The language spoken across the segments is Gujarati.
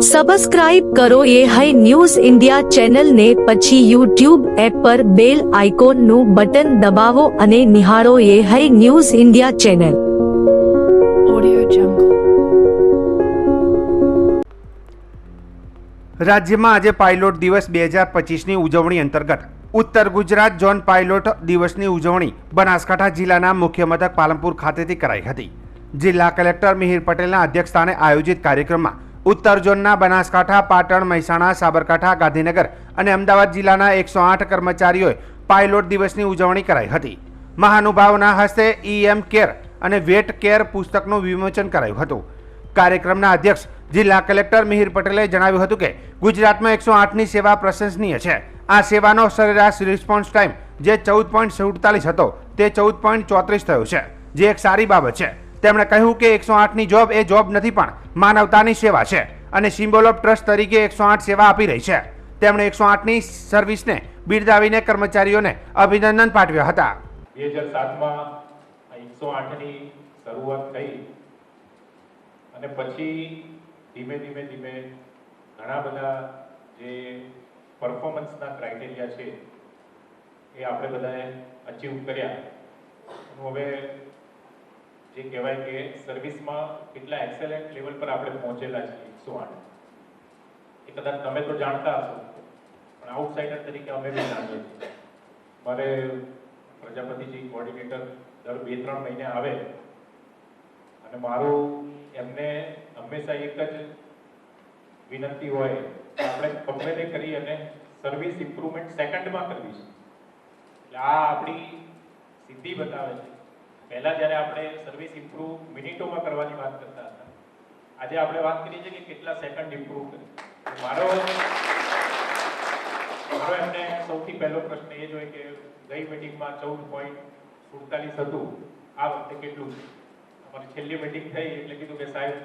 સબસ્ક્રાઇબ કરો એ હાઈ ન્યૂઝ ઇન્ડિયા ચેનલને, પછી યુટ્યુબ એપ પર બેલ આઇકોનનું બટન દબાવો અને નિહાળો એ high news India channel. Audio Jungle. રાજ્યમાં આજે પાયલોટ દિવસ 2025ની ઉજવણી અંતર્ગત ઉત્તર ગુજરાત ઝોન પાયલોટ દિવસની ઉજવણી બનાસકાંઠા જિલ્લાના મુખ્ય મથક પાલનપુર ખાતેથી કરાઈ હતી. જિલ્લા કલેક્ટર મિહિર પટેલના અધ્યક્ષસ્થાને આયોજિત કાર્યક્રમમાં ઉત્તર ઝોનના બનાસકાંઠા, પાટણ, મહેસાણા, સાબરકાંઠા, ગાંધીનગર અને અમદાવાદ જિલ્લાના 108 કર્મચારીઓએ પાયલોટ દિવસની ઉજવણી કરાઈ હતી. મહાનુભાવોના હસ્તે EM કેર અને વેટ કેર પુસ્તકનું વિમોચન કરાયું હતું. કાર્યક્રમના અધ્યક્ષ જિલ્લા કલેક્ટર મિહિર પટેલે જણાવ્યું હતું કે ગુજરાતમાં 108ની સેવા પ્રશંસનીય છે. આ સેવાનો સરેરાશ રિસ્પોન્સ ટાઈમ જે 14.47 હતો તે 14.34 થયો છે, જે એક સારી બાબત છે. તેમણે કહ્યું કે 108ની જોબ એ જોબ નથી પણ માનવતાની સેવા છે અને સિમ્બોલ ઓફ ટ્રસ્ટ તરીકે 108 સેવા આપી રહી છે. તેમણે 108ની સર્વિસને બિરદાવીને કર્મચારીઓને અભિનંદન પાઠવ્યા હતા. 2007માં 108ની શરૂઆત થઈ અને પછી ધીમે ધીમે ઘણા બધા જે પરફોર્મન્સના ક્રાઇટેરિયા છે એ આપણે બધાએ અચીવ કર્યા. હવે જે કહેવાય કે સર્વિસમાં કેટલા એક્સેલન્ટ લેવલ પર આપણે પહોંચેલા છીએ 108. એ કદાચ તમે તો જાણતા હશો, પણ આઉટસાઇડર તરીકે અમે બી જાણીએ છીએ. મારે પ્રજાપતિજી કોઓર્ડિનેટર દર 2-3 મહિને આવે અને મારું એમને હંમેશા એક જ વિનંતી હોય કે આપણે ગમે તે કરી અને સર્વિસ ઇમ્પ્રુવમેન્ટ સેકન્ડમાં કરવી છે. એટલે આ આપણી સિદ્ધિ બતાવે છે. પહેલા જ્યારે આપણે સર્વિસ ઇમ્પ્રુવ મિનિટોમાં કરવાની વાત કરતા હતા, આજે આપણે વાત કરીએ છીએ કે કેટલા સેકન્ડ ઇમ્પ્રુવ કરી. મારો એમને સૌથી પહેલો પ્રશ્ન એ જ હોય કે ગઈ મિટિંગમાં 14.47 હતું, આ વખતે કેટલું છે? અમારી છેલ્લી મિટિંગ થઈ એટલે કીધું કે સાહેબ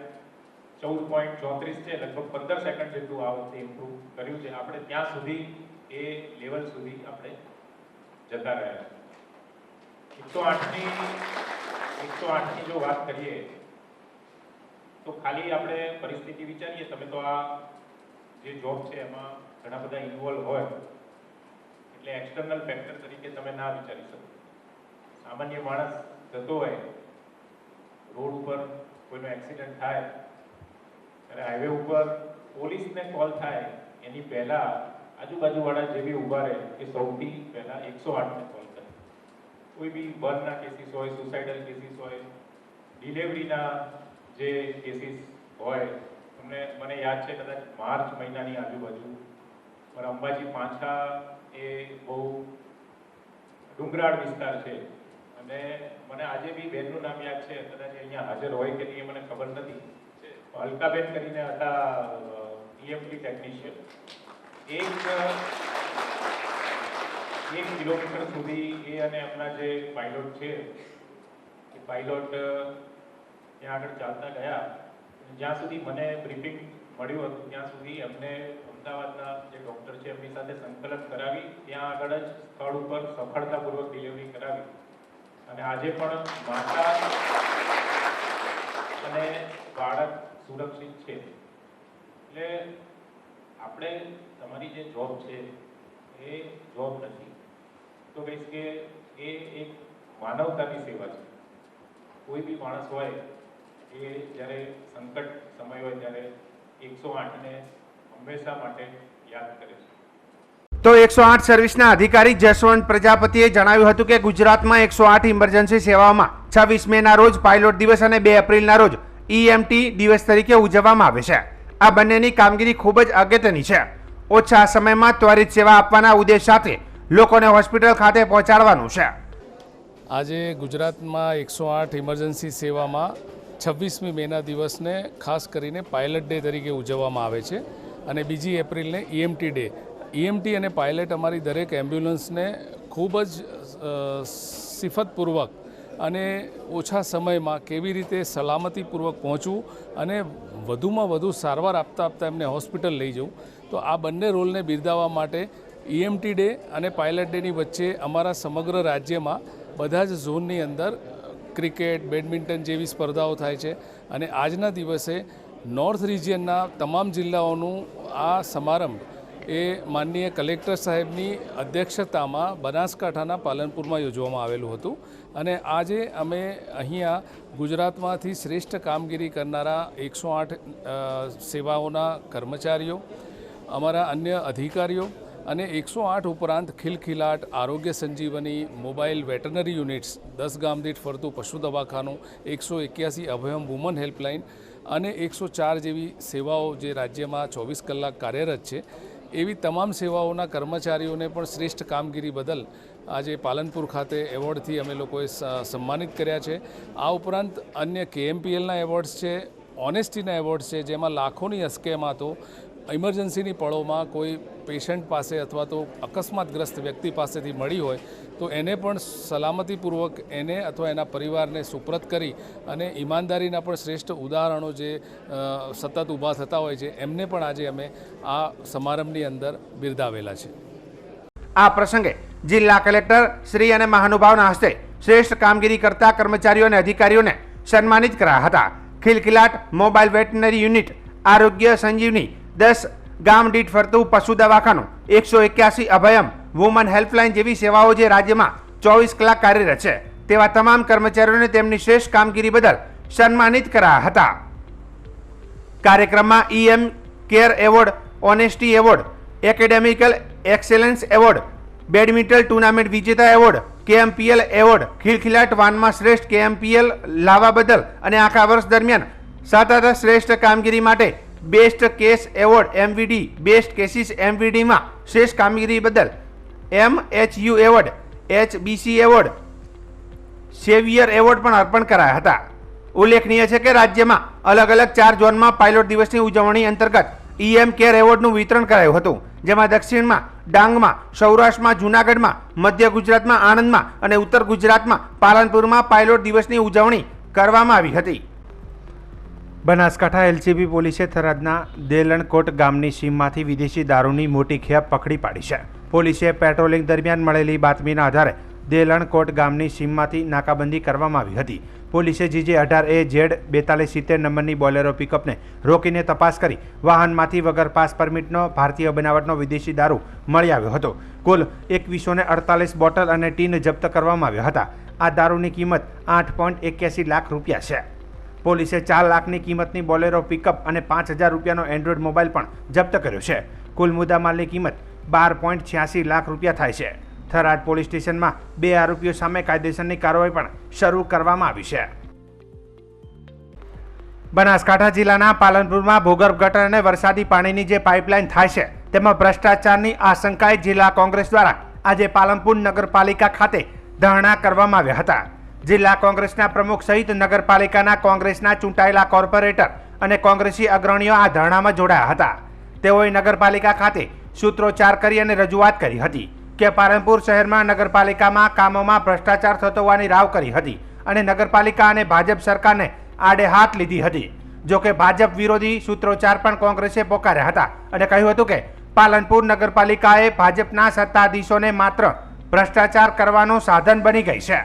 14.34 છે, લગભગ 15 સેકન્ડ જેટલું આ વખતે ઇમ્પ્રુવ કર્યું છે. આપણે ત્યાં સુધી એ લેવલ સુધી આપણે જતા રહ્યા. 108ની જો વાત કરીએ તો ખાલી આપણે પરિસ્થિતિ વિચારીએ, તમે તો આ જે જોબ છે એમાં ઘણા બધા ઇન્વોલ્વ હોય એટલે એક્સટર્નલ ફેક્ટર તરીકે તમે ના વિચારી શકો. સામાન્ય માણસ જતો હોય રોડ ઉપર, કોઈનો એક્સિડન્ટ થાય અને હાઈવે ઉપર પોલીસને કોલ થાય એની પહેલા આજુબાજુવાળા જે બી ઊભા રહે એ સૌથી પહેલા 108ને કોલ કરે. કોઈ બી બર્નના કેસીસ હોય, સુસાઇડલ કેસીસ હોય, ડિલિવરીના જે કેસીસ હોય, મને યાદ છે કદાચ માર્ચ મહિનાની આજુબાજુ મારા અંબાજી પાંચા એ બહુ ડુંગરાળ વિસ્તાર છે અને મને આજે બી બેનનું નામ યાદ છે, કદાચ અહીંયા હાજર હોય કે નહીં એ મને ખબર નથી. અલકાબેન કરીને હતા EMT ટેકનિશિયન. 1 કિલોમીટર સુધી એ અને એમના જે પાયલોટ છે એ પાયલોટ ત્યાં આગળ ચાલતા ગયા. જ્યાં સુધી મને બ્રીફિંગ મળ્યું હતું ત્યાં સુધી એમને અમદાવાદના જે ડૉક્ટર છે એમની સાથે સંકલન કરાવી ત્યાં આગળ જ સ્થળ ઉપર સફળતાપૂર્વક ડિલિવરી કરાવી અને આજે પણ માતા અને બાળક સુરક્ષિત છે. એટલે આપણે તમારી જે જોબ છે એ જોબ નથી, તો કહીશ કે એ એક માનવતાની સેવા છે. કોઈ બી માણસ હોય એ જ્યારે સંકટ સમય હોય ત્યારે 108ને હંમેશા માટે યાદ કરે છે. તો 108 સર્વિસના અધિકારી જસવંત પ્રજાપતિએ જણાવ્યું હતું કે ગુજરાતમાં 108 ઇમરજન્સી સેવાઓમાં 26 મેના રોજ પાયલોટ દિવસ અને 2 એપ્રિલના રોજ EMT દિવસ તરીકે ઉજવવામાં આવે છે. આ બંનેની કામગીરી ખૂબ જ અગત્યની છે. ઓછા સમયમાં ત્વરિત સેવા આપવાના ઉદ્દેશ સાથે લોકોને હોસ્પિટલ ખાતે પહોંચાડવાનું છે. આજે ગુજરાતમાં 108 ઇમરજન્સી સેવામાં 26મી મેના દિવસને ખાસ કરીને પાયલટ ડે તરીકે ઉજવવામાં આવે છે અને 2 એપ્રિલને EMT ડે. EMT અને પાયલટ અમારી દરેક એમ્બ્યુલન્સને ખૂબ જ સિફતપૂર્વક અને ઓછા સમયમાં કેવી રીતે સલામતીપૂર્વક પહોંચવું અને વધુમાં વધુ સારવાર આપતા એમને હોસ્પિટલ લઈ જવું. તો આ બંને રોલને બિરદાવવા માટે EMT ડે અને પાયલટ ડેની વચ્ચે અમારા સમગ્ર રાજ્યમાં બધા જ ઝોનની અંદર ક્રિકેટ, બેડમિન્ટન જેવી સ્પર્ધાઓ થાય છે અને આજના દિવસે નોર્થ રિજિયનના તમામ જિલ્લાઓનું આ સમારંભ એ માનનીય કલેક્ટર સાહેબની અધ્યક્ષતામાં બનાસકાંઠાના પાલનપુરમાં યોજવામાં આવેલું હતું અને આજે અમે અહીંયા ગુજરાતમાંથી શ્રેષ્ઠ કામગીરી કરનારા 108 સેવાઓના કર્મચારીઓ, અમારા અન્ય અધિકારીઓ અને 108 ઉપરાંત ખિલખિલાટ, આરોગ્ય સંજીવની, મોબાઈલ વેટરનરી યુનિટ્સ, 10 ગામ દીઠ ફરતું પશુ દવાખાનું, 181 અભયમ વુમન હેલ્પલાઇન અને 104 જેવી સેવાઓ જે રાજ્યમાં 24 કલાક કાર્યરત છે, એવી તમામ સેવાઓના કર્મચારીઓને પણ શ્રેષ્ઠ કામગીરી બદલ આજે પાલનપુર ખાતે એવોર્ડથી અમે લોકોએ સન્માનિત કર્યા છે. આ ઉપરાંત અન્ય KMPLના એવોર્ડ્સ છે, ઓનેસ્ટીના એવોર્ડ્સ છે, જેમાં લાખોની અસ્કેમાતો ઇમરજન્સીની પળોમાં કોઈ પેશન્ટ પાસે અથવા તો અકસ્માતગ્રસ્ત વ્યક્તિ પાસેથી મળી હોય તો એને પણ સલામતીપૂર્વક એને અથવા એના પરિવારને સુપ્રત કરી અને ઈમાનદારીના પણ શ્રેષ્ઠ ઉદાહરણો જે સતત ઊભા થતા હોય છે એમને પણ આજે અમે આ સમારંભની અંદર બિરદાવેલા છે. આ પ્રસંગે જિલ્લા કલેક્ટર શ્રી અને મહાનુભાવના હસ્તે શ્રેષ્ઠ કામગીરી કરતા કર્મચારીઓ અને અધિકારીઓને સન્માનિત કરાયા હતા. ખિલખિલાટ મોબાઈલ વેટરનરી યુનિટ, આરોગ્ય સંજીવની, 10 ગામ દીઠ ફરતું પશુ દવાખાનું, 181 અભયમ વુમન હેલ્પલાઇન જેવી સેવાઓ જે રાજ્યમાં 24 કલાક કાર્યરત છે તેવા તમામ કર્મચારીઓને તેમની શ્રેષ્ઠ કામગીરી બદલ સન્માનિત કરાયા હતા. કાર્યક્રમમાં EM care award, honesty award, academical excellence award, badminton tournament વિજેતા એવોર્ડ, KMPL એવોર્ડ, ખિલખિલાટ વાનમાં શ્રેષ્ઠ KMPL લાવવા બદલ અને આખા વર્ષ દરમિયાન સતત શ્રેષ્ઠ કામગીરી માટે best case award, MVD, best cases MVDમાં શ્રેષ્ઠ કામગીરી બદલ MHU award, HBC award, saviour award પણ અર્પણ કરાયા હતા. ઉલ્લેખનીય છે કે રાજ્યમાં અલગ અલગ 4 ઝોનમાં પાયલોટ દિવસની ઉજવણી અંતર્ગત EM કેર એવોર્ડનું વિતરણ કરાયું હતું, જેમાં દક્ષિણમાં ડાંગમાં, સૌરાષ્ટ્રમાં જૂનાગઢમાં, મધ્ય ગુજરાતમાં આણંદમાં અને ઉત્તર ગુજરાતમાં પાલનપુરમાં પાયલોટ દિવસની ઉજવણી કરવામાં આવી હતી. બનાસકાંઠા LCB પોલીસે થરાદના દેલણકોટ ગામની સીમમાંથી વિદેશી દારૂની મોટી ખેપ પકડી પાડી છે. પોલીસે પેટ્રોલિંગ દરમિયાન મળેલી બાતમીના આધારે દેલણકોટ ગામની સીમમાંથી નાકાબંધી કરવામાં આવી હતી. પોલીસે GJ18AZ 4270 નંબરની બોલેરો પિકઅપને રોકીને તપાસ કરી વાહનમાંથી વગર પાસ પરમિટનો ભારતીય બનાવટનો વિદેશી દારૂ મળી આવ્યો હતો. કુલ 2148 બોટલ અને ટીન જપ્ત કરવામાં આવ્યા હતા. આ દારૂની કિંમત 8.81 લાખ રૂપિયા છે. પોલીસે 4 લાખની કિંમતની બોલેરો પિકઅપ અને 5000 રૂપિયાનો એન્ડ્રોઈડ મોબાઈલ પણ જપ્ત કર્યો છે. કુલ મુદ્દામાલની કિંમત 12.86 લાખ રૂપિયા થાય છે. થરાદ પોલીસ સ્ટેશનમાં 2 આરોપીઓ સામે કાયદેસરની કાર્યવાહી પણ શરૂ કરવામાં આવી છે. બનાસકાંઠા જિલ્લાના પાલનપુરમાં ભૂગર્ભ ગટર અને વરસાદી પાણીની જે પાઇપલાઇન થાય છે તેમાં ભ્રષ્ટાચારની આશંકાએ જિલ્લા કોંગ્રેસ દ્વારા આજે પાલનપુર નગરપાલિકા ખાતે ધરણા કરવામાં આવ્યા હતા. જિલ્લા કોંગ્રેસના પ્રમુખ સહિત નગરપાલિકાના કોંગ્રેસના ચૂંટાયેલા કોર્પોરેટર અને કોંગ્રેસી અગ્રણીઓ આ ધરણામાં જોડાયા હતા. તેઓએ નગરપાલિકા ખાતે સૂત્રોચ્ચાર કરી અને રજૂઆત કરી હતી કે પાલનપુર શહેરમાં નગરપાલિકામાં કામોમાં ભ્રષ્ટાચાર થતો હોવાની રાવ કરી હતી અને નગરપાલિકા અને ભાજપ સરકારને આડે હાથ લીધી હતી. જોકે ભાજપ વિરોધી સૂત્રોચ્ચાર પણ કોંગ્રેસે પોકાર્યા હતા અને કહ્યું હતું કે પાલનપુર નગરપાલિકાએ ભાજપના સત્તાધીશોને માત્ર ભ્રષ્ટાચાર કરવાનું સાધન બની ગઈ છે.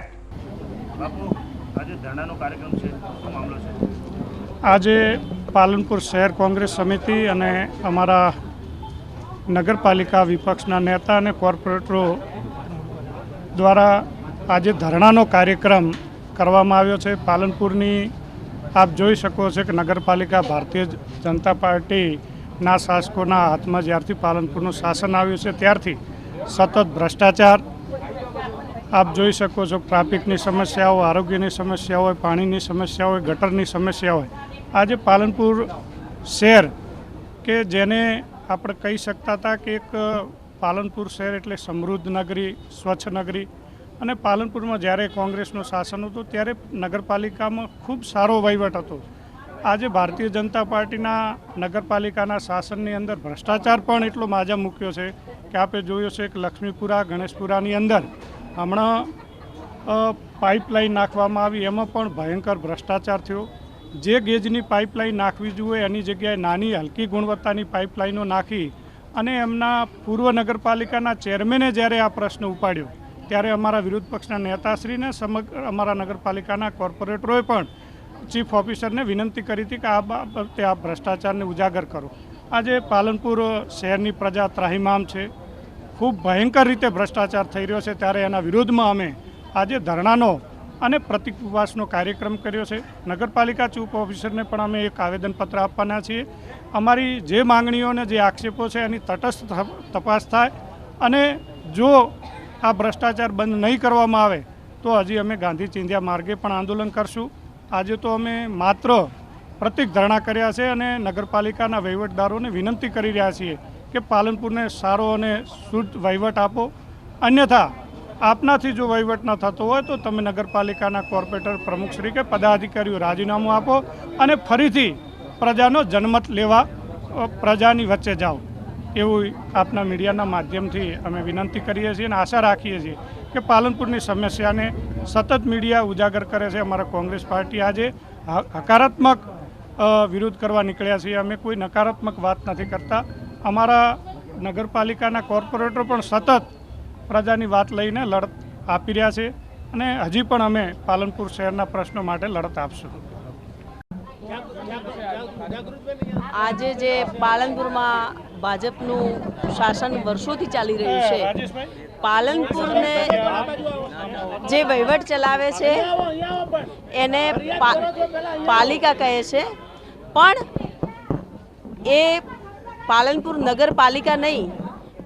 આજે પાલનપુર શહેર કોંગ્રેસ સમિતિ અને અમારા નગરપાલિકા વિપક્ષના નેતા અને કોર્પોરેટરો દ્વારા આજે ધરણાનો કાર્યક્રમ કરવામાં આવ્યો છે. પાલનપુરની આપ જોઈ શકો છો કે નગરપાલિકા ભારતીય જનતા પાર્ટીના શાસકોના હાથમાં જ્યારથી પાલનપુરનું શાસન આવ્યું છે ત્યારથી સતત ભ્રષ્ટાચાર આપ જોઈ શકો છો. ટ્રાફિકની સમસ્યાઓ, આરોગ્યની સમસ્યા હોય, પાણીની સમસ્યા હોય, ગટરની સમસ્યા હોય. આજે પાલનપુર શહેર કે જેને આપણે કહી શકતા હતા કે એક પાલનપુર શહેર એટલે સમૃદ્ધ નગરી, સ્વચ્છ નગરી, અને પાલનપુરમાં જ્યારે કોંગ્રેસનું શાસન હતું ત્યારે નગરપાલિકામાં ખૂબ સારો વહીવટ હતો. આજે ભારતીય જનતા પાર્ટીના નગરપાલિકાના શાસનની અંદર ભ્રષ્ટાચાર પણ એટલો માજા મૂક્યો છે કે આપણે જોયું છે કે લક્ષ્મીપુરા, ગણેશપુરાની અંદર હમણાં પાઇપલાઇન નાખવામાં આવી, એમાં પણ ભયંકર ભ્રષ્ટાચાર થયો. જે ગેજની પાઇપલાઇન નાખવી જોઈએ એની જગ્યાએ નાની હલકી ગુણવત્તાની પાઇપલાઇનો નાખી અને એમના પૂર્વ નગરપાલિકાના ચેરમેને જ્યારે આ પ્રશ્ન ઉપાડ્યો ત્યારે અમારા વિરોધ પક્ષના નેતાશ્રીને સમગ્ર અમારા નગરપાલિકાના કોર્પોરેટરોએ પણ ચીફ ઓફિસરને વિનંતી કરી હતી કે આ બાબતે આ ભ્રષ્ટાચારને ઉજાગર કરો. આજે પાલનપુર શહેરની પ્રજા ત્રાહિમામ છે, ખૂબ ભયંકર રીતે ભ્રષ્ટાચાર થઈ રહ્યો છે, ત્યારે એના વિરોધમાં અમે આજે ધરણાનો અને પ્રતિક ઉપવાસનો કાર્યક્રમ કર્યો છે. નગરપાલિકા ચીફ ઓફિસરને પણ અમે એક આવેદનપત્ર આપવાના છીએ. અમારી જે માંગણીઓ અને જે આક્ષેપો છે એની તટસ્થ તપાસ થાય અને જો આ ભ્રષ્ટાચાર બંધ નહીં કરવામાં આવે તો હજી અમે ગાંધી ચિંધ્યા માર્ગે પણ આંદોલન કરશું. આજે તો અમે માત્ર પ્રતિક ધરણા કર્યા છે અને નગરપાલિકાના વહીવટદારોને વિનંતી કરી રહ્યા છીએ કે પાલનપુરને સારો અને શુદ્ધ વહીવટ આપો. અન્યથા આપનાથી જો વહીવટ ન થતો હોય તો તમે નગરપાલિકાના કોર્પોરેટર પ્રમુખશ્રી કે પદાધિકારીઓ રાજીનામું આપો અને ફરીથી પ્રજાનો જનમત લેવા પ્રજાની વચ્ચે જાઓ, એવું આપના મીડિયાના માધ્યમથી અમે વિનંતી કરીએ છીએ અને આશા રાખીએ છીએ કે પાલનપુરની સમસ્યાને સતત મીડિયા ઉજાગર કરે છે. અમારા કોંગ્રેસ પાર્ટી આજે હકારાત્મક વિરોધ કરવા નીકળ્યા છીએ. અમે કોઈ નકારાત્મક વાત નથી કરતા. અમારા નગરપાલિકાના કોર્પોરેટરો પણ સતત પ્રજાની વાત લઈને લડત આપી રહ્યા છે અને હજી પણ અમે પાલનપુર શહેરના પ્રશ્નો માટે લડત આપશું. આજે જે પાલનપુરમાં ભાજપનું શાસન વર્ષોથી ચાલી રહ્યું છે, પાલનપુરને જે વહીવટ ચલાવે છે એને પાલિકા કહે છે, પણ એ પાલનપુર નગરપાલિકા નહીં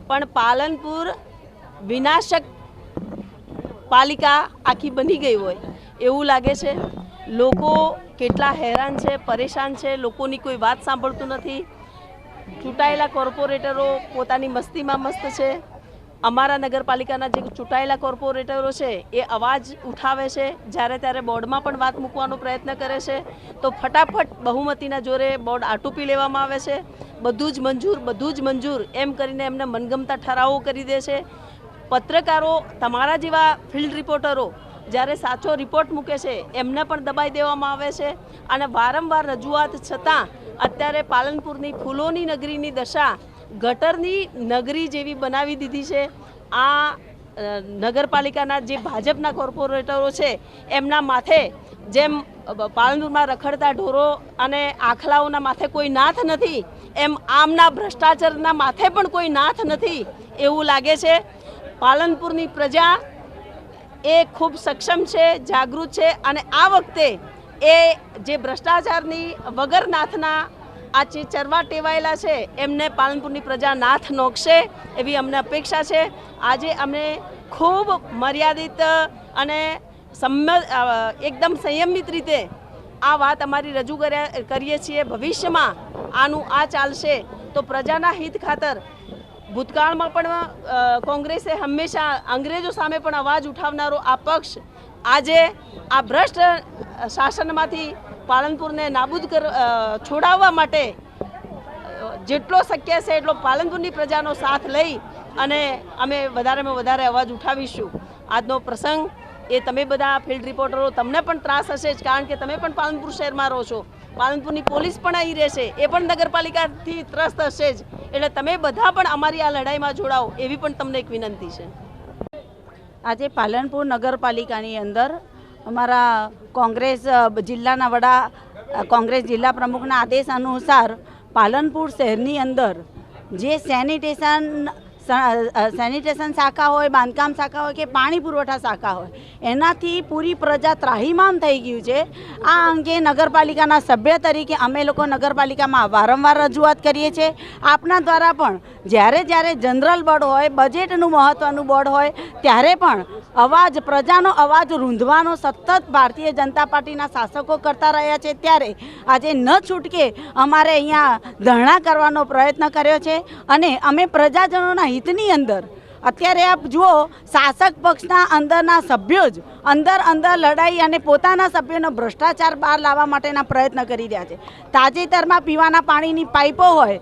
પણ પાલનપુર વિનાશક પાલિકા આખી બની ગઈ હોય એવું લાગે છે. લોકો કેટલા હેરાન છે, પરેશાન છે, લોકોની કોઈ વાત સાંભળતું નથી. ચૂંટાયેલા કોર્પોરેટરો પોતાની મસ્તીમાં મસ્ત છે. અમારા નગરપાલિકાના જે ચૂંટાયેલા કોર્પોરેટરો છે એ અવાજ ઉઠાવે છે, જ્યારે ત્યારે બોર્ડમાં પણ વાત મૂકવાનો પ્રયત્ન કરે છે તો ફટાફટ બહુમતીના જોરે બોર્ડ આટોપી લેવામાં આવે છે. બધું જ મંજૂર એમ કરીને એમને મનગમતા ઠરાવો કરી દે છે. પત્રકારો, તમારા જેવા ફિલ્ડ રિપોર્ટરો જ્યારે સાચો રિપોર્ટ મૂકે છે એમને પણ દબાઈ દેવામાં આવે છે અને વારંવાર રજૂઆત છતાં અત્યારે પાલનપુરની ફૂલોની નગરીની દશા ગટરની નગરી જેવી બનાવી દીધી છે. આ નગરપાલિકાના જે ભાજપના કોર્પોરેટરો છે એમના માથે જેમ પાલનપુરમાં રખડતા ઢોરો અને આખલાઓના માથે કોઈ નાથ નથી, એમ આમના ભ્રષ્ટાચારના માથે પણ કોઈ નાથ નથી એવું લાગે છે. પાલનપુરની પ્રજા એ ખૂબ સક્ષમ છે, જાગૃત છે અને આ વખતે એ જે ભ્રષ્ટાચારની વગર નાથના આ જે ચરવા ટેવાયેલા છે એમને પાલનપુરની પ્રજા નાથ નોખશે એવી અમને અપેક્ષા છે. આજે અમે ખૂબ મર્યાદિત અને એકદમ સંયમિત રીતે આ વાત અમારી રજૂ કરીએ છીએ. ભવિષ્યમાં આનું આ ચાલશે તો પ્રજાના હિત ખાતર ભૂતકાળમાં પણ કોંગ્રેસે હંમેશા અંગ્રેજો સામે પણ અવાજ ઉઠાવનારો આ પક્ષ આજે આ ભ્રષ્ટ શાસનમાંથી પાલનપુરને નાબૂદ છોડાવવા માટે જેટલો શક્ય છે એટલો પાલનપુરની પ્રજાનો સાથ લઈ અને અમે વધારેમાં વધારે અવાજ ઉઠાવીશું. આજનો પ્રસંગ એ તમે બધા ફિલ્ડ રિપોર્ટરો, તમને પણ ત્રાસ હશે જ, કારણ કે તમે પણ પાલનપુર શહેરમાં રહો છો. પાલનપુરની પોલીસ પણ અહીં રહેશે, એ પણ નગરપાલિકાથી ત્રસ્ત હશે જ. એટલે તમે બધા પણ અમારી આ લડાઈમાં જોડાઓ એવી પણ તમને એક વિનંતી છે. આજે પાલનપુર નગરપાલિકાની અંદર અમારા કોંગ્રેસ જિલ્લાના વડા, કોંગ્રેસ જિલ્લા પ્રમુખના આદેશ અનુસાર પાલનપુર શહેરની અંદર જે સેનિટેશન શાખા હોય, બાંધકામ શાખા હોય કે પાણી પુરવઠા શાખા હોય, એનાથી પૂરી પ્રજા ત્રાહિમામ થઈ ગયું છે. આ અંગે નગરપાલિકાના સભ્ય તરીકે અમે લોકો નગરપાલિકામાં વારંવાર રજૂઆત કરીએ છીએ. આપના દ્વારા પણ જ્યારે જનરલ બોર્ડ હોય, બજેટનું મહત્ત્વનું બોર્ડ હોય ત્યારે પણ પ્રજાનો અવાજ રૂંધવાનો સતત ભારતીય જનતા પાર્ટીના શાસકો કરતા રહ્યા છે. ત્યારે આજે ન છૂટકે અમારે અહીંયા ધરણા કરવાનો પ્રયત્ન કર્યો છે અને અમે પ્રજાજનોના હિતની અંદર અત્યારે આપ જુઓ, શાસક પક્ષના અંદરના સભ્યો જ અંદર લડાઈ અને પોતાના સભ્યોનો ભ્રષ્ટાચાર બહાર લાવવા માટેના પ્રયત્ન કરી રહ્યા છે. તાજેતરમાં પીવાના પાણીની પાઇપો હોય,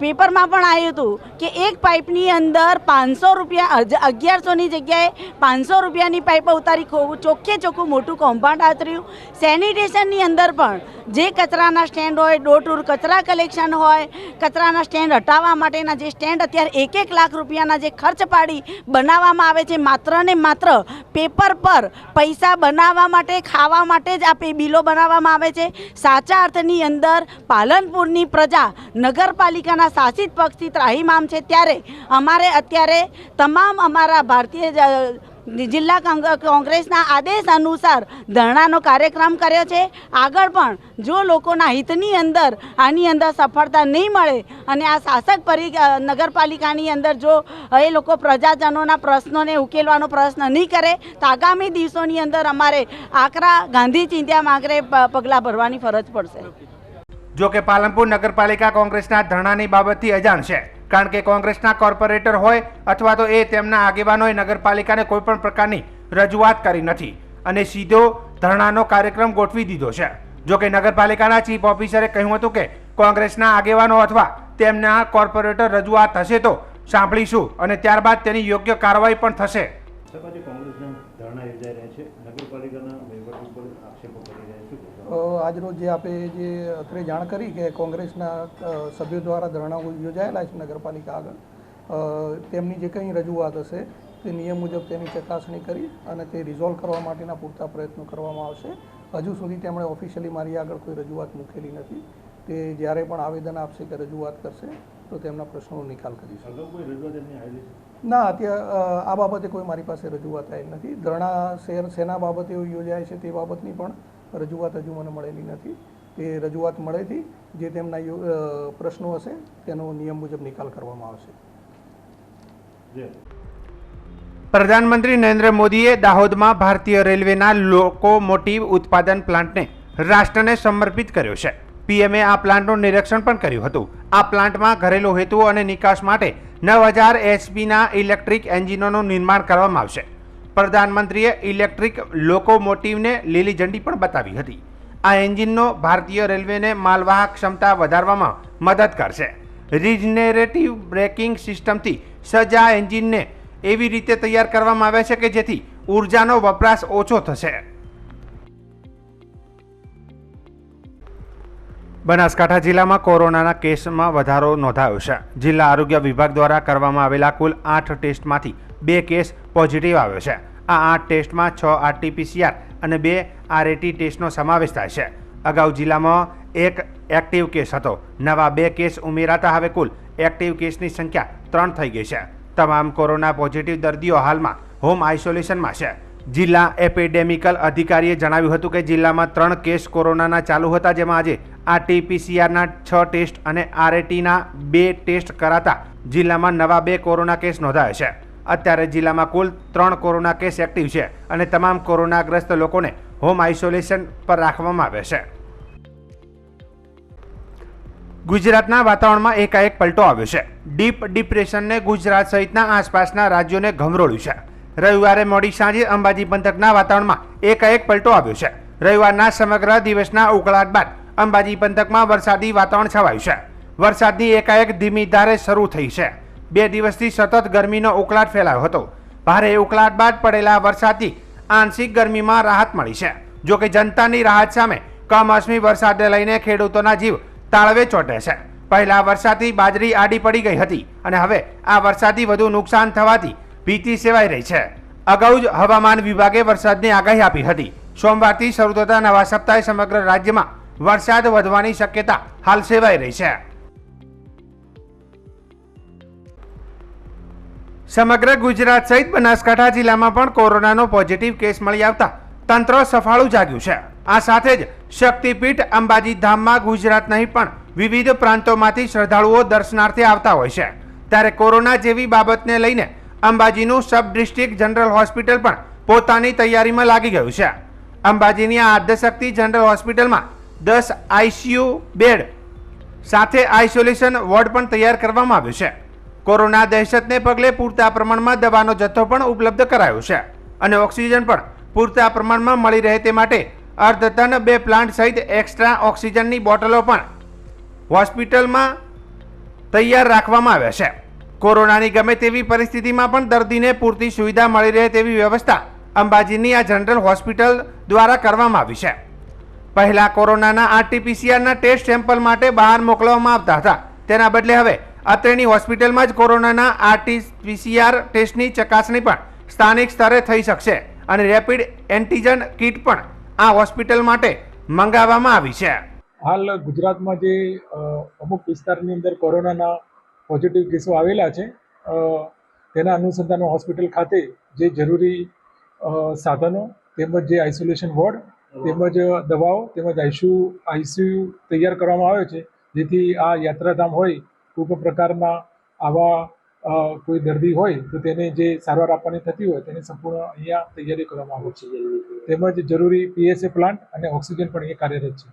પેપરમાં પણ આવ્યું હતું કે એક પાઇપની અંદર 500 રૂપિયા 1100ની જગ્યાએ 500 રૂપિયાની પાઇપ ઉતારી ચોખ્ખે ચોખ્ખું મોટું કૌભાંડ આચર્યું. સેનિટેશનની અંદર પણ જે કચરાના સ્ટેન્ડ હોય, ડોર ટુ કચરા કલેક્શન હોય, કચરાના સ્ટેન્ડ હટાવવા માટેના જે સ્ટેન્ડ અત્યારે 1-1 લાખ રૂપિયાના જે ખર્ચ પાડી બનાવવામાં આવે છે, માત્ર ને માત્ર પેપર પર પૈસા બનાવવા માટે, ખાવા માટે જ આ બિલો બનાવવામાં આવે છે. સાચા અર્થની અંદર પાલનપુરની પ્રજા નગરપાલિકાના શાસિત પક્ષથી ત્રાહિમામ છે. ત્યારે અમારે અત્યારે તમામ અમારા ભારતીય જિલ્લા કોંગ્રેસના આદેશ અનુસાર ધરણાનો કાર્યક્રમ કર્યો છે. આગળ પણ જો લોકોના હિતની અંદર આની અંદર સફળતા નહીં મળે અને આ શાસક નગરપાલિકાની અંદર જો એ લોકો પ્રજાજનોના પ્રશ્નોને ઉકેલવાનો પ્રયત્ન નહીં કરે તો આગામી દિવસોની અંદર અમારે આકરા ગાંધી ચિંધ્યા માગરે પગલાં ભરવાની ફરજ પડશે. જો કે પાલનપુર નગરપાલિકા કોંગ્રેસના ધરણાની બાબતથી અજાણ છે, કારણ કે કોંગ્રેસના કોર્પોરેટર હોય અથવા તો એ તેમના આગેવાનોએ નગરપાલિકાને કોઈ પણ પ્રકારની રજૂઆત કરી નથી અને સીધો ધરણાનો કાર્યક્રમ ગોઠવી દીધો છે. જો કે નગરપાલિકાના ચીફ ઓફિસરે કહ્યું હતું કે કોંગ્રેસના આગેવાનો અથવા તેમના કોર્પોરેટર રજૂઆત થશે તો સાંભળીશું અને ત્યારબાદ તેની યોગ્ય કાર્યવાહી પણ થશે. આજરોજ જે આપણે જે અત્રે જાણ કરી કે કોંગ્રેસના સભ્યો દ્વારા ધરણા યોજાયેલા છે નગરપાલિકા આગળ, તેમની જે કંઈ રજૂઆત હશે તે નિયમ મુજબ તેની ચકાસણી કરી અને તે રિઝોલ્વ કરવા માટેના પૂરતા પ્રયત્નો કરવામાં આવશે. હજુ સુધી તેમણે ઓફિશિયલી મારી આગળ કોઈ રજૂઆત મૂકેલી નથી. તે જ્યારે પણ આવેદન આપશે કે રજૂઆત કરશે તો તેમના પ્રશ્નોનો નિકાલ કરીશું. ના, અત્યારે આ બાબતે કોઈ મારી પાસે રજૂઆત આવી નથી. ધરણા શેના બાબતે યોજાય છે તે બાબતની પણ રજૂઆત હજુ મને મળેલી નથી. તે રજૂઆત મળેથી જે તેમના પ્રશ્નો હશે તેનો નિયમ મુજબ નિકાલ કરવામાં આવશે. પ્રધાનમંત્રી નરેન્દ્ર મોદીએ દાહોદમાં ભારતીય રેલવેના લોકોમોટિવ ઉત્પાદન પ્લાન્ટને રાષ્ટ્રને સમર્પિત કર્યો છે. પીએમએ આ પ્લાન્ટનું નિરીક્ષણ પણ કર્યું હતું. આ પ્લાન્ટમાં ઘરેલું હેતુઓ અને નિકાસ માટે 9000 એચપીના ઇલેક્ટ્રિક એન્જિનોનું નિર્માણ કરવામાં આવશે. પ્રધાનમંત્રીએ ઇલેક્ટ્રિક લોકોમોટિવને લીલી ઝંડી પણ બતાવી હતી. આ એન્જિનનો ભારતીય રેલવેને માલવાહક ક્ષમતા વધારવામાં મદદ કરશે. રિજનરેટિવ બ્રેકિંગ સિસ્ટમથી સજ્જ આ એન્જિનને એવી રીતે તૈયાર કરવામાં આવે છે કે જેથી ઉર્જાનો વપરાશ ઓછો થશે. બનાસકાંઠા જિલ્લામાં કોરોનાના કેસમાં વધારો નોંધાયો છે. જિલ્લા આરોગ્ય વિભાગ દ્વારા કરવામાં આવેલા કુલ 8 ટેસ્ટમાંથી 2 કેસ પોઝિટિવ આવ્યો છે. આ 8 ટેસ્ટમાં 6 RT-PCR અને 2 RAT ટેસ્ટનો સમાવેશ થાય છે. અગાઉ જિલ્લામાં 1 એક્ટિવ કેસ હતો. નવા 2 કેસ ઉમેરાતા હવે કુલ એક્ટિવ કેસની સંખ્યા 3 થઈ ગઈ છે. તમામ કોરોના પોઝિટિવ દર્દીઓ હાલમાં હોમ આઇસોલેશનમાં છે. જિલ્લા એપિડેમિકલ અધિકારીએ જણાવ્યું હતું કે જિલ્લામાં 3 કેસ કોરોનાના ચાલુ હતા, જેમાં આજે RT-PCRના 6 ટેસ્ટ અને RATના 2 ટેસ્ટ કરાતા જિલ્લામાં નવા 2 કોરોના કેસ નોંધાયા છે. અત્યારે જિલ્લામાં કુલ 3 કોરોના કેસ એક્ટિવ છે અને તમામ કોરોનાગ્રસ્ત લોકોને હોમ આઇસોલેશન પર રાખવામાં આવે છે. ગુજરાતના વાતાવરણમાં એકાએક પલટો આવ્યો છે. ડીપ ડિપ્રેશનને ગુજરાત સહિતના આસપાસના રાજ્યોને ઘમરોળ્યું છે. રવિવારે મોડી સાંજે અંબાજી પંથકના વાતાવરણમાં એકાએક પલટો આવ્યો છે. રવિવારના સમગ્ર દિવસના ઉકળાટ બાદ અંબાજી પંથકમાં વરસાદી વાતાવરણ છવાયું છે. વરસાદની એકાએક ધીમી ધારે શરૂ થઈ છે. 2 દિવસથી સતત ગરમીનો ઉકળાટ ફેલાયો હતો. ભારે ઉકળાટ બાદ પડેલા વરસાદથી આંશિક ગરમીમાં રાહત મળી છે. જોકે જનતાની રાહત સામે કમોસમી વરસાદને લઈને ખેડૂતોના જીવ તાળવે ચોંટે છે. પહેલા વરસાદથી બાજરી આડી પડી ગઈ હતી અને હવે આ વરસાદથી વધુ નુકસાન થવાથી ભીતિ સેવાઈ રહી છે. અગાઉ જ હવામાન વિભાગે વરસાદની આગાહી આપી હતી. સોમવારથી શરૂ થતા નવા સપ્તાહે સમગ્ર રાજ્યમાં વરસાદ વધવાની શક્યતા હાલ સેવાઈ રહી છે. સમગ્ર ગુજરાત સહિત બનાસકાંઠા જિલ્લામાં પણ કોરોનાનો પોઝિટિવ કેસ મળી આવતા તંત્ર સફાળું જાગ્યું છે. આ સાથે જ શક્તિપીઠ અંબાજી ધામમાં ગુજરાત નહીં પણ વિવિધ પ્રાંતોમાંથી શ્રદ્ધાળુઓ દર્શનાર્થે આવતા હોય છે. ત્યારે કોરોના જેવી બાબતને લઈને અંબાજીનું સબ ડિસ્ટ્રિક્ટ જનરલ હોસ્પિટલ પણ પોતાની તૈયારીમાં લાગી ગયું છે. અંબાજીની આ આદ્યશક્તિ જનરલ હોસ્પિટલમાં 10 ICU બેડ સાથે આઇસોલેશન વોર્ડ પણ તૈયાર કરવામાં આવ્યો છે. કોરોના દહેશતને પગલે પૂરતા પ્રમાણમાં દવાનો જથ્થો પણ ઉપલબ્ધ કરાયો છે અને ઓક્સિજન પણ પૂરતા પ્રમાણમાં મળી રહે તે માટે અર્ધટન 2 પ્લાન્ટ સહિત એક્સ્ટ્રા ઓક્સિજનની બોટલો પણ હોસ્પિટલમાં તૈયાર રાખવામાં આવ્યા છે. કોરોનાની ગમે તેવી પરિસ્થિતિમાં પણ દર્દીને પૂરતી સુવિધા મળી રહે તેવી વ્યવસ્થા અંબાજીની આ જનરલ હોસ્પિટલ દ્વારા કરવામાં આવી છે. પહેલા કોરોનાના RT-PCRના ટેસ્ટ સેમ્પલ માટે બહાર મોકલવામાં આવતા હતા. તેના બદલે હવે અત્રેની હોસ્પિટલમાં જ કોરોનાના RT-PCR ટેસ્ટની ચકાસણી પણ સ્થાનિક સ્તરે થઈ શકશે અને રેપિડ એન્ટીજન કીટ પણ આ હોસ્પિટલ માટે મંગાવવામાં આવી છે. હાલ ગુજરાતમાં જે અમુક વિસ્તારની અંદર કોરોનાના પોઝિટિવ કેસો આવેલા છે તેના અનુસંધાને હોસ્પિટલ ખાતે જે જરૂરી સાધનો તેમજ જે આઇસોલેશન વોર્ડ તેમજ દવાઓ તેમજ આઈસીયુ તૈયાર કરવામાં આવે છે, જેથી આ યાત્રાધામ હોય કોઈ પણ પ્રકારના આવા કોઈ દર્દી હોય તો તેને જે સારવાર આપવાની થતી હોય તેની સંપૂર્ણ અહીંયા તૈયારી કરવામાં આવે છે. તેમજ જરૂરી PSA પ્લાન્ટ અને ઓક્સિજન પણ અહીંયા કાર્યરત છે.